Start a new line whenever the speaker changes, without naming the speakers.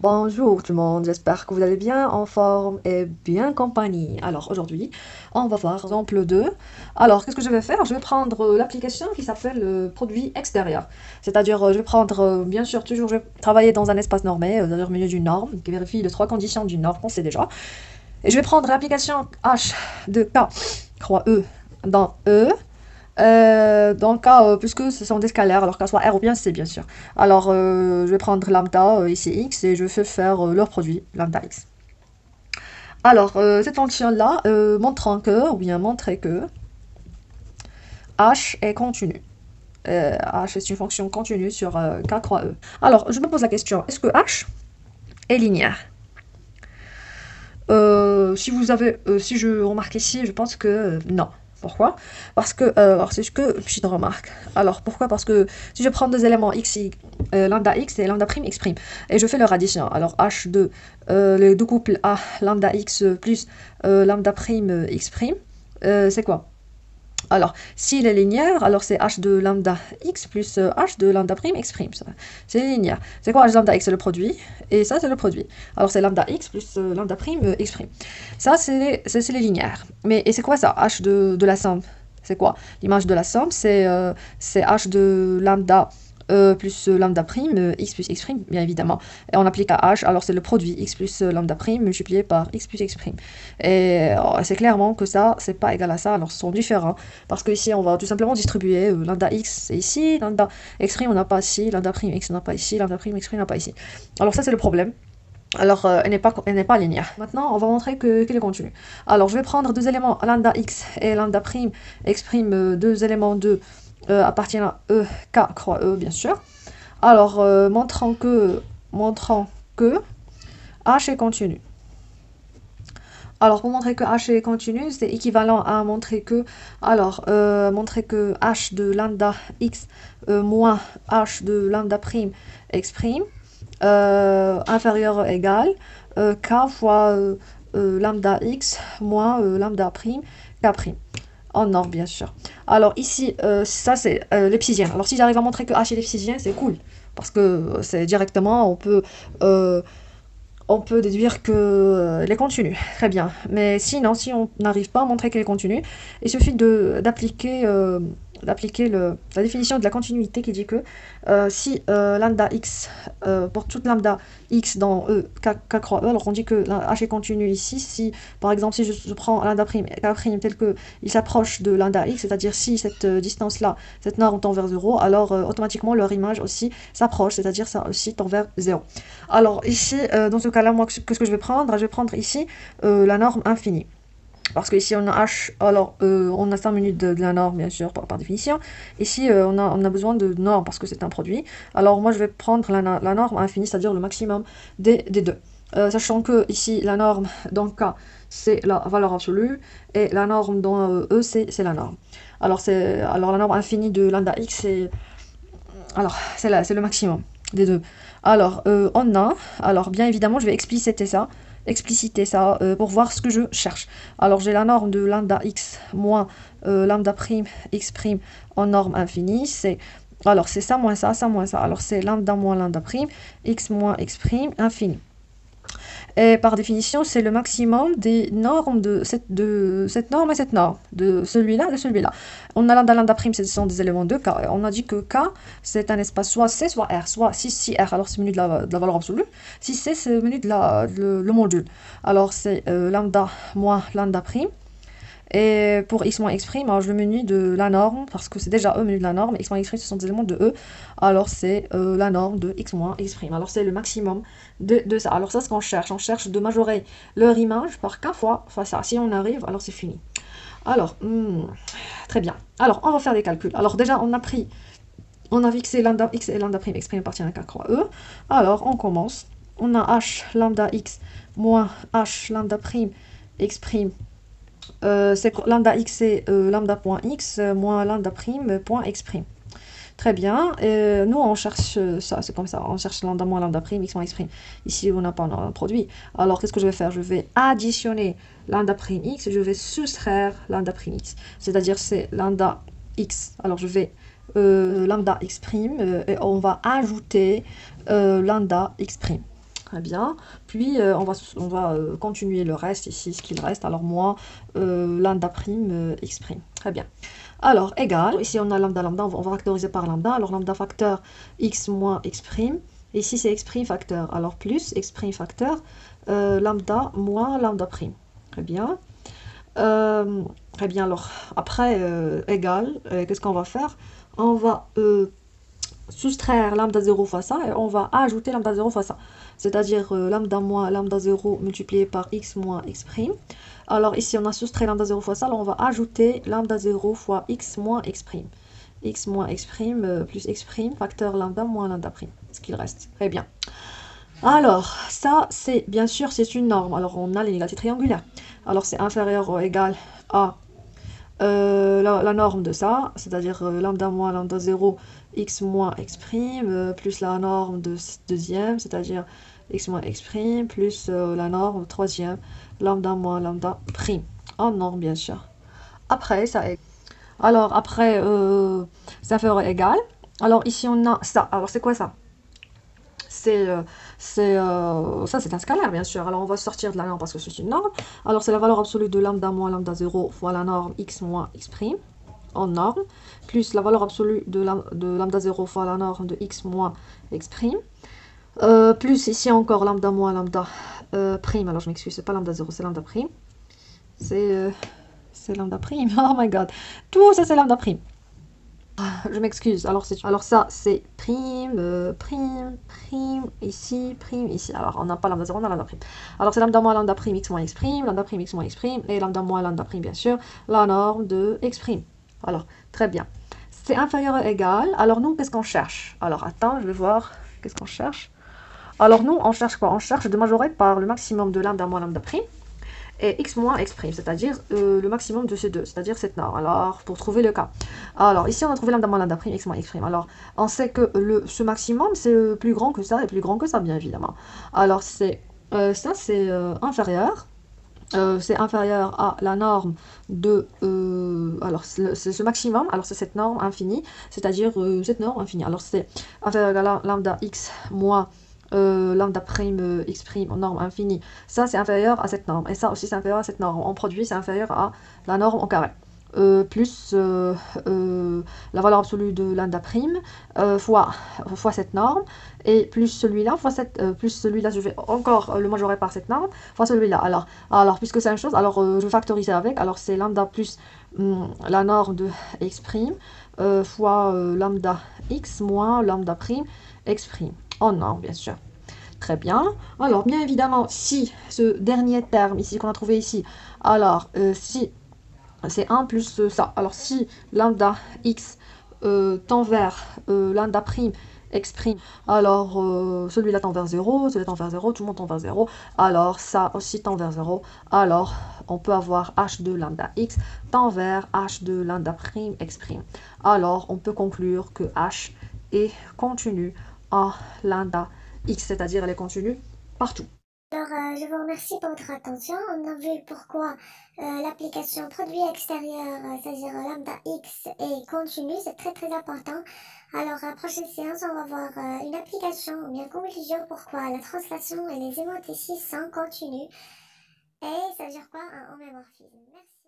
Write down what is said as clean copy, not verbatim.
Bonjour tout le monde, j'espère que vous allez bien, en forme et bien compagnie. Alors aujourd'hui, on va voir l'exemple 2. Alors qu'est-ce que je vais faire? Je vais prendre l'application qui s'appelle produit extérieur. C'est-à-dire, je vais prendre, bien sûr, toujours, je vais travailler dans un espace normé, c'est-à-dire au milieu d'une norme, qui vérifie les trois conditions d'une norme qu'on sait déjà. Et je vais prendre l'application H de K, croix E, dans E. Dans le cas, puisque ce sont des scalaires, alors qu'à soit R ou bien C, bien sûr. Alors, je vais prendre lambda, ici x, et je fais faire leur produit, lambda x. Alors, cette fonction-là, montrant que, ou bien montrer que, h est continu. H est une fonction continue sur K croix E. Alors, je me pose la question, est-ce que h est linéaire? Si je remarque ici, je pense que non. Pourquoi? Parce que, alors c'est que petite remarque. Alors pourquoi? Parce que si je prends deux éléments x, lambda x et lambda prime x prime, et je fais leur addition, alors h de les deux couples a lambda x plus lambda prime x prime, c'est quoi? Alors, s'il est linéaire, alors c'est h de lambda x plus h de lambda prime x prime. C'est linéaire. C'est quoi h de lambda x? C'est le produit. Et ça, c'est le produit. Alors, c'est lambda x plus lambda prime x prime. Ça, c'est les linéaires. Et c'est quoi ça, h de la somme? C'est quoi? L'image de la somme, c'est h de lambda plus lambda prime, x plus x prime, bien évidemment. Et on applique à h, alors c'est le produit x plus lambda prime multiplié par x plus x prime. Et c'est clairement que ça, c'est pas égal à ça, alors ce sont différents. Parce que ici, on va tout simplement distribuer lambda x, c'est ici, lambda x prime, on n'a pas ici, lambda prime x, on n'a pas ici, lambda prime x prime, on n'a pas ici. Alors ça, c'est le problème. Alors, elle n'est pas linéaire. Maintenant, on va montrer qu'elle est continue. Alors, je vais prendre deux éléments, lambda x et lambda prime, exprime deux éléments de appartiennent à E, K, croix E, bien sûr. Alors, montrant que H est continu. Alors, pour montrer que H est continu, c'est équivalent à montrer que, H de lambda x moins H de lambda prime x prime inférieur ou égal K fois lambda x moins lambda prime K prime. En or, bien sûr. Alors ici, ça c'est l'epsisien. Alors si j'arrive à montrer que H est l'epsisien, c'est cool. Parce que c'est directement, on peut déduire qu'elle est continue. Très bien. Mais sinon, si on n'arrive pas à montrer qu'elle est continue, il suffit d'appliquer la définition de la continuité qui dit que si lambda x, pour toute lambda x dans E, k croix E, alors on dit que h est continu ici, si par exemple si je prends lambda prime, k prime tel que il s'approche de lambda x, c'est-à-dire si cette distance-là, cette norme tend vers 0, alors automatiquement leur image aussi s'approche, c'est-à-dire ça aussi tend vers 0. Alors ici, dans ce cas-là, moi, qu'est-ce que je vais prendre? Je vais prendre ici la norme infinie. Parce que ici on a h, alors on a 5 minutes de la norme bien sûr par définition. Ici on a besoin de norme parce que c'est un produit. Alors moi je vais prendre la norme infinie, c'est-à-dire le maximum des deux. Sachant que ici la norme dans K c'est la valeur absolue et la norme dans E c'est la norme. Alors la norme infinie de lambda x c'est le maximum des deux. Alors alors bien évidemment je vais expliciter ça pour voir ce que je cherche. Alors j'ai la norme de lambda x moins lambda prime x prime en norme infinie, c'est ça moins ça, ça moins ça. Alors c'est lambda moins lambda prime, x moins x prime infini. Et par définition, c'est le maximum des normes de cette norme et cette norme, de celui-là et de celui-là. On a lambda prime, ce sont des éléments de K. On a dit que K, c'est un espace soit C, soit R, soit si R, alors c'est menu de la valeur absolue. Si C, c'est menu de le module. Alors c'est lambda moins lambda prime. Et pour x moins x prime, alors je le menu de la norme, parce que c'est déjà E menu de la norme, x moins x prime, ce sont des éléments de E, alors c'est la norme de x moins x prime. Alors c'est le maximum de ça. Alors ça, c'est ce qu'on cherche. On cherche de majorer leur image par k fois ça. Si on arrive, alors c'est fini. Alors, très bien. Alors, on va faire des calculs. Alors déjà, on a fixé lambda x et lambda prime x prime appartient à k croix E. Alors, on commence. On a h lambda x moins h lambda prime x prime. C'est lambda x c'est lambda point x moins lambda prime point x prime. Très bien. Nous, on cherche ça, c'est comme ça. On cherche lambda moins lambda prime, x moins x prime. Ici, on n'a pas un produit. Alors, qu'est-ce que je vais faire? Je vais additionner lambda prime x, je vais soustraire lambda prime x. C'est-à-dire, c'est lambda x. Alors, je vais lambda x prime et on va ajouter lambda x prime. Très bien. Puis on va continuer le reste ici, ce qu'il reste. Alors moins lambda prime x prime. Très bien. Alors, égal, ici on a lambda, lambda, on va factoriser par lambda. Alors lambda facteur x moins x prime. Ici c'est x prime facteur. Alors plus x prime facteur lambda moins lambda prime. Très bien. Très bien, alors après égal, qu'est-ce qu'on va faire? On va soustraire lambda 0 fois ça et on va ajouter lambda 0 fois ça. C'est-à-dire lambda moins lambda 0 multiplié par x moins x prime. Alors ici on a soustrait lambda 0 fois ça, alors on va ajouter lambda 0 fois x moins x prime. X moins x prime plus x prime facteur lambda moins lambda prime. Ce qu'il reste. Très bien. Alors ça c'est bien sûr c'est une norme. Alors on a l'inégalité triangulaire. Alors c'est inférieur ou égal à la norme de ça, c'est-à-dire lambda moins lambda 0, x moins x prime, plus la norme de deuxième, c'est-à-dire x moins x prime, plus la norme troisième, lambda moins lambda prime, en norme bien sûr. Après, ça est... Alors, après, ça ferait égal. Alors, ici, on a ça. Alors, c'est quoi ça? C'est ça, c'est un scalaire, bien sûr. Alors, on va sortir de la norme parce que c'est une norme. Alors, c'est la valeur absolue de lambda moins lambda 0 fois la norme x moins x prime en norme, plus la valeur absolue de lambda 0 fois la norme de x moins x prime, plus ici encore lambda moins lambda prime. Alors, je m'excuse, c'est pas lambda 0, c'est lambda prime. C'est lambda prime. Oh my god. Tout ça, c'est lambda prime. Je m'excuse. Alors ça, c'est prime, prime, prime, ici, prime, ici. Alors, on n'a pas lambda 0, on a lambda prime. Alors, c'est lambda moins lambda prime, x moins x prime, lambda prime, x moins x prime, et lambda moins lambda prime, bien sûr, la norme de x prime. Alors, très bien. C'est inférieur ou égal. Alors, nous, qu'est-ce qu'on cherche? Alors, attends, je vais voir. Qu'est-ce qu'on cherche? Alors, nous, on cherche quoi? On cherche de majorer par le maximum de lambda moins lambda prime et x moins x prime, c'est-à-dire le maximum de ces deux, c'est-à-dire cette norme. Alors, pour trouver le cas. Alors, ici, on a trouvé lambda moins lambda prime, x moins x prime. Alors, on sait que ce maximum, c'est plus grand que ça, et plus grand que ça, bien évidemment. Alors, ça, c'est inférieur. C'est inférieur à la norme de... alors, c'est ce maximum, alors c'est cette norme infinie, c'est-à-dire cette norme infinie. Alors, c'est inférieur à la lambda x moins lambda prime x prime en norme infinie. Ça, c'est inférieur à cette norme. Et ça aussi, c'est inférieur à cette norme. En produit, c'est inférieur à la norme au carré. Plus la valeur absolue de lambda prime fois cette norme et plus celui-là fois plus celui-là, je vais encore le majorer par cette norme fois celui-là. Alors puisque c'est la même chose, alors je vais factoriser avec. Alors c'est lambda plus la norme de x prime fois lambda x moins lambda prime x prime en norme, bien sûr. Très bien. Alors bien évidemment, si ce dernier terme ici qu'on a trouvé ici, alors si c'est 1 plus ça. Alors si lambda x tend vers lambda prime x prime, alors celui-là tend vers 0, celui-là tend vers 0, tout le monde tend vers 0, alors ça aussi tend vers 0, alors on peut avoir h de lambda x tend vers h de lambda prime x prime. Alors on peut conclure que h est continu en lambda x, c'est-à-dire elle est continue partout.
Alors, je vous remercie pour votre attention. On a vu pourquoi l'application produit extérieur, c'est-à-dire lambda x, est continue. C'est très très important. Alors, à la prochaine séance, on va voir une application ou bien conclusion pourquoi la translation et les émotes ici sont continues. Et ça veut dire quoi? Un homomorphisme. Merci.